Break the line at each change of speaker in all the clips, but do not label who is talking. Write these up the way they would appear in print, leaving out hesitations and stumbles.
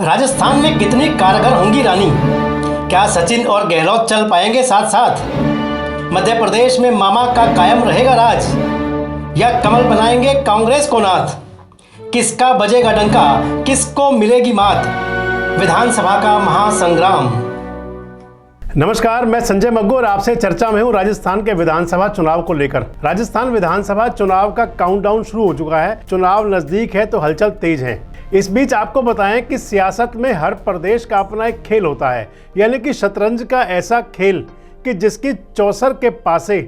राजस्थान में कितनी कारगर होंगी रानी? क्या सचिन और गहलोत चल पाएंगे साथ साथ? मध्य प्रदेश में मामा का कायम रहेगा राज या कमल बनाएंगे कांग्रेस को नाथ? किसका बजेगा डंका, किसको मिलेगी मात? विधानसभा का महासंग्राम।
नमस्कार, मैं संजय मग्गू और आपसे चर्चा में हूं राजस्थान के विधानसभा चुनाव को लेकर। राजस्थान विधानसभा चुनाव का काउंटडाउन शुरू हो चुका है। चुनाव नजदीक है तो हलचल तेज है। इस बीच आपको बताएं कि सियासत में हर प्रदेश का अपना एक खेल होता है, यानी कि शतरंज का ऐसा खेल कि जिसकी चौसर के पासे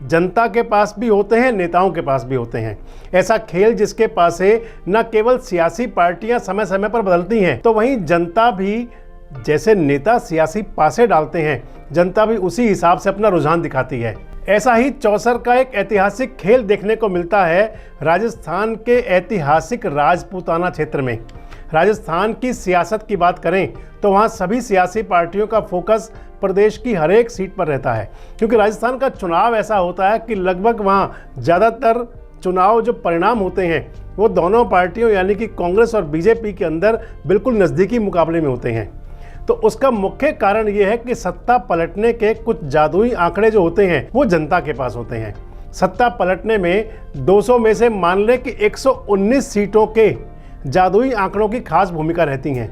जनता के पास भी होते हैं, नेताओं के पास भी होते हैं। ऐसा खेल जिसके पासे न केवल सियासी पार्टियां समय समय पर बदलती हैं, तो वहीं जनता भी, जैसे नेता सियासी पासे डालते हैं, जनता भी उसी हिसाब से अपना रुझान दिखाती है। ऐसा ही चौसर का एक ऐतिहासिक खेल देखने को मिलता है राजस्थान के ऐतिहासिक राजपूताना क्षेत्र में। राजस्थान की सियासत की बात करें तो वहाँ सभी सियासी पार्टियों का फोकस प्रदेश की हर एक सीट पर रहता है, क्योंकि राजस्थान का चुनाव ऐसा होता है कि लगभग वहाँ ज़्यादातर चुनाव जो परिणाम होते हैं वो दोनों पार्टियों यानी कि कांग्रेस और बीजेपी के अंदर बिल्कुल नज़दीकी मुकाबले में होते हैं। तो उसका मुख्य कारण ये है कि सत्ता पलटने के कुछ जादुई आंकड़े जो होते हैं वो जनता के पास होते हैं। सत्ता पलटने में 200 में से मान लें कि 119 सीटों के जादुई आंकड़ों की खास भूमिका रहती हैं।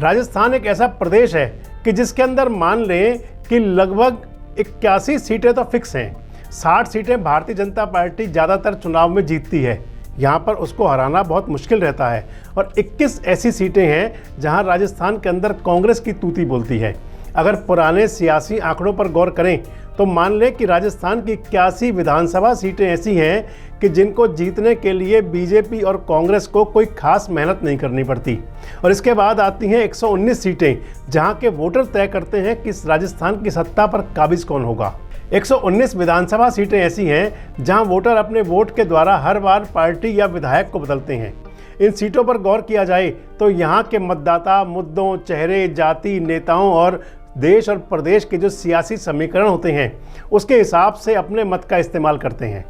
राजस्थान एक ऐसा प्रदेश है कि जिसके अंदर मान लें कि लगभग 81 सीटें तो फिक्स हैं। 60 सीटें भारतीय जनता पार्टी ज़्यादातर चुनाव में जीतती है, यहाँ पर उसको हराना बहुत मुश्किल रहता है। और 21 ऐसी सीटें हैं जहाँ राजस्थान के अंदर कांग्रेस की तूती बोलती है। अगर पुराने सियासी आंकड़ों पर गौर करें तो मान लें कि राजस्थान की 81 विधानसभा सीटें ऐसी हैं कि जिनको जीतने के लिए बीजेपी और कांग्रेस को कोई खास मेहनत नहीं करनी पड़ती। और इसके बाद आती हैं 119 सीटें जहाँ के वोटर तय करते हैं कि राजस्थान की सत्ता पर काबिज कौन होगा। 119 विधानसभा सीटें ऐसी हैं जहां वोटर अपने वोट के द्वारा हर बार पार्टी या विधायक को बदलते हैं। इन सीटों पर गौर किया जाए तो यहां के मतदाता मुद्दों, चेहरे, जाति, नेताओं और देश और प्रदेश के जो सियासी समीकरण होते हैं उसके हिसाब से अपने मत का इस्तेमाल करते हैं।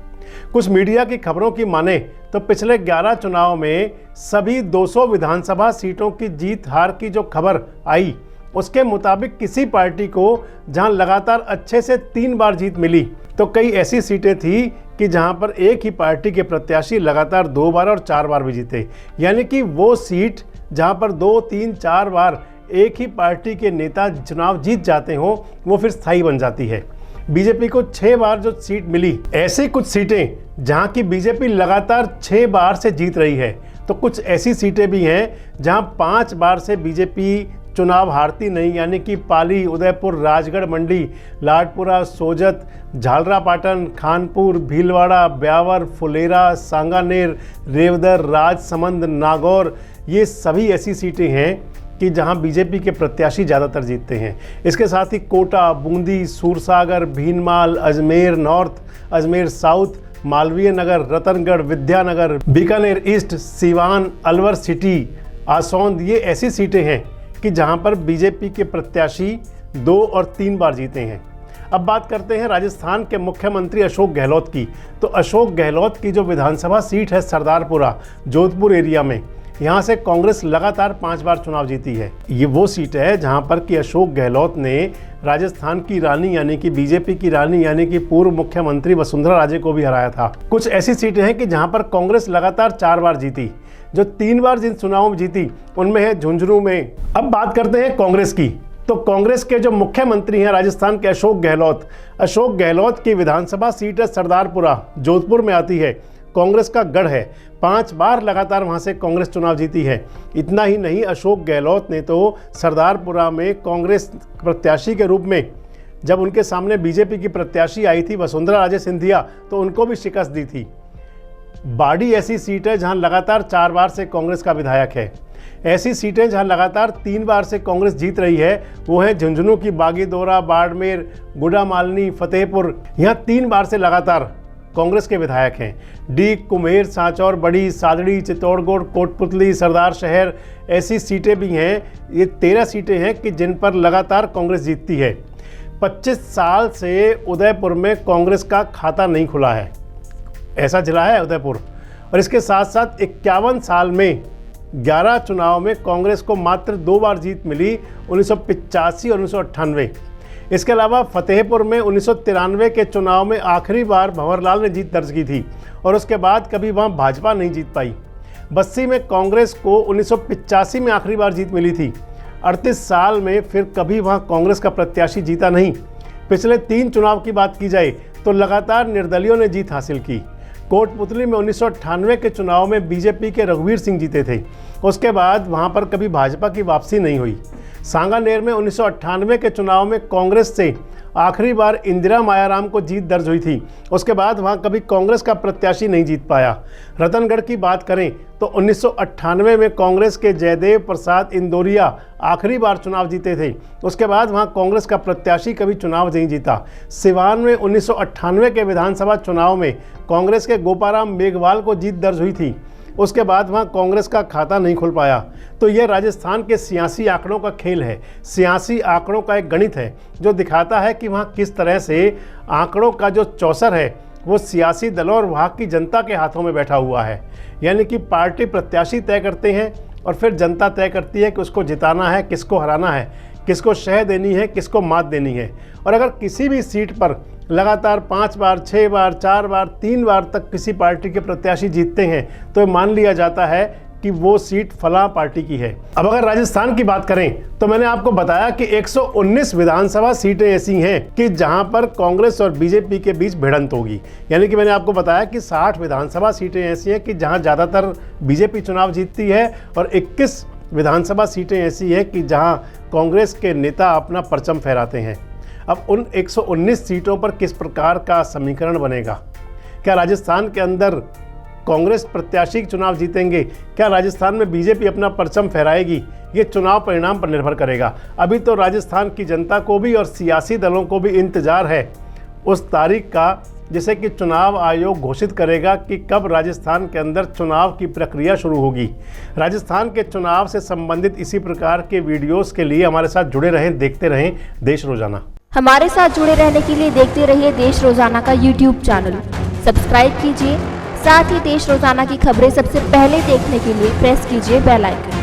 कुछ मीडिया की खबरों की माने तो पिछले 11 चुनाव में सभी 200 विधानसभा सीटों की जीत हार की जो खबर आई उसके मुताबिक किसी पार्टी को जहां लगातार अच्छे से 3 बार जीत मिली तो कई ऐसी सीटें थी कि जहां पर एक ही पार्टी के प्रत्याशी लगातार 2 बार और 4 बार भी जीते। यानी कि वो सीट जहां पर 2, 3, 4 बार एक ही पार्टी के नेता चुनाव जीत जाते हो वो फिर स्थायी बन जाती है। बीजेपी को 6 बार जो सीट मिली, ऐसी कुछ सीटें जहां की बीजेपी लगातार 6 बार से जीत रही है, तो कुछ ऐसी सीटें भी हैं जहां 5 बार से बीजेपी चुनाव हारती नहीं, यानी कि पाली, उदयपुर, राजगढ़ मंडी, लाडपुरा, सोजत, झालरापाटन, खानपुर, भीलवाड़ा, ब्यावर, फुलेरा, सांगानेर, रेवदर, राजसमंद, नागौर, ये सभी ऐसी सीटें हैं कि जहां बीजेपी के प्रत्याशी ज़्यादातर जीतते हैं। इसके साथ ही Kota, Bundi, Sursagar, Bhinmal, Ajmer north, Ajmer south, Malviya Nagar, Ratangarh, Vidyanagar, Bikaner east, Siwan, Alwar city, आसौंद, ये ऐसी सीटें हैं कि जहां पर बीजेपी के प्रत्याशी 2 और 3 बार जीते हैं। अब बात करते हैं राजस्थान के मुख्यमंत्री अशोक गहलोत की। तो अशोक गहलोत की जो विधानसभा सीट है सरदारपुरा, जोधपुर एरिया में, यहाँ से कांग्रेस लगातार 5 बार चुनाव जीती है। ये वो सीट है जहाँ पर कि अशोक गहलोत ने राजस्थान की रानी यानी कि बीजेपी की रानी यानी कि पूर्व मुख्यमंत्री वसुंधरा राजे को भी हराया था। कुछ ऐसी सीटें हैं कि जहाँ पर कांग्रेस लगातार 4 बार जीती। जो 3 बार जिन चुनावों में जीती उनमें है झुंझुनू में। अब बात करते हैं कांग्रेस की। तो कांग्रेस के जो मुख्यमंत्री हैं राजस्थान के अशोक गहलोत की विधानसभा सीट है सरदारपुरा, जोधपुर में आती है। कांग्रेस का गढ़ है, 5 बार लगातार वहां से कांग्रेस चुनाव जीती है। इतना ही नहीं, अशोक गहलोत ने तो सरदारपुरा में कांग्रेस प्रत्याशी के रूप में जब उनके सामने बीजेपी की प्रत्याशी आई थी वसुंधरा राजे सिंधिया, तो उनको भी शिकस्त दी थी। बाड़ी ऐसी सीट है जहां लगातार 4 बार से कांग्रेस का विधायक है। ऐसी सीटें जहां लगातार 3 बार से कांग्रेस जीत रही है वो है झुंझुनू की बागीदोरा, बाड़मेर, गुड़ामालनी, फतेहपुर। यहाँ 3 बार से लगातार कांग्रेस के विधायक हैं। डी, कुम्हेर, सांचौर, बड़ी, सादड़ी, चित्तौड़गढ़, कोटपुतली, सरदार शहर, ऐसी सीटें भी हैं। ये 13 सीटें हैं कि जिन पर लगातार कांग्रेस जीतती है। 25 साल से उदयपुर में कांग्रेस का खाता नहीं खुला है, ऐसा जिला है उदयपुर। और इसके साथ साथ 51 साल में 11 चुनाव में कांग्रेस को मात्र 2 बार जीत मिली, 1985 और 1998। इसके अलावा फतेहपुर में 1993 के चुनाव में आखिरी बार भंवरलाल ने जीत दर्ज की थी और उसके बाद कभी वहां भाजपा नहीं जीत पाई। बस्सी में कांग्रेस को 1985 में आखिरी बार जीत मिली थी। 38 साल में फिर कभी वहां कांग्रेस का प्रत्याशी जीता नहीं। पिछले 3 चुनाव की बात की जाए तो लगातार निर्दलियों ने जीत हासिल की। कोटपुतली में 1998 के चुनाव में बीजेपी के रघुवीर सिंह जीते थे। उसके बाद वहां पर कभी भाजपा की वापसी नहीं हुई। सांगानेर में 1998 के चुनाव में कांग्रेस से आखिरी बार इंदिरा मायाराम को जीत दर्ज हुई थी। उसके बाद वहां कभी कांग्रेस का प्रत्याशी नहीं जीत पाया। रतनगढ़ की बात करें तो 1998 में कांग्रेस के जयदेव प्रसाद इंदौरिया आखिरी बार चुनाव जीते थे। उसके बाद वहां कांग्रेस का प्रत्याशी कभी चुनाव नहीं जीता। सिवान में 1998 के विधानसभा चुनाव में कांग्रेस के गोपाराम मेघवाल को जीत दर्ज हुई थी। उसके बाद वहां कांग्रेस का खाता नहीं खुल पाया। तो यह राजस्थान के सियासी आंकड़ों का खेल है, सियासी आंकड़ों का एक गणित है जो दिखाता है कि वहां किस तरह से आंकड़ों का जो चौसर है वो सियासी दलों और वहां की जनता के हाथों में बैठा हुआ है। यानी कि पार्टी प्रत्याशी तय करते हैं और फिर जनता तय करती है कि उसको जिताना है, किसको हराना है, किसको शह देनी है, किसको मात देनी है। और अगर किसी भी सीट पर लगातार 5 बार, 6 बार, 4 बार, 3 बार तक किसी पार्टी के प्रत्याशी जीतते हैं तो मान लिया जाता है कि वो सीट फलां पार्टी की है। अब अगर राजस्थान की बात करें तो मैंने आपको बताया कि 119 विधानसभा सीटें ऐसी हैं कि जहां पर कांग्रेस और बीजेपी के बीच भिड़ंत होगी। यानी कि मैंने आपको बताया कि 60 विधानसभा सीटें ऐसी हैं कि जहां ज़्यादातर बीजेपी चुनाव जीतती है और 21 विधानसभा सीटें ऐसी हैं कि जहां कांग्रेस के नेता अपना परचम फहराते हैं। अब उन 119 सीटों पर किस प्रकार का समीकरण बनेगा? क्या राजस्थान के अंदर कांग्रेस प्रत्याशी चुनाव जीतेंगे? क्या राजस्थान में बीजेपी अपना परचम फहराएगी? ये चुनाव परिणाम पर निर्भर करेगा। अभी तो राजस्थान की जनता को भी और सियासी दलों को भी इंतजार है उस तारीख का जिसे कि चुनाव आयोग घोषित करेगा कि कब राजस्थान के अंदर चुनाव की प्रक्रिया शुरू होगी। राजस्थान के चुनाव से संबंधित इसी प्रकार के वीडियोस के लिए हमारे साथ जुड़े रहें, देखते रहें देश रोजाना।
हमारे साथ जुड़े रहने के लिए देखते रहिए देश रोजाना का YouTube चैनल। सब्सक्राइब कीजिए, साथ ही देश रोजाना की खबरें सबसे पहले देखने के लिए प्रेस कीजिए बेल आइकन।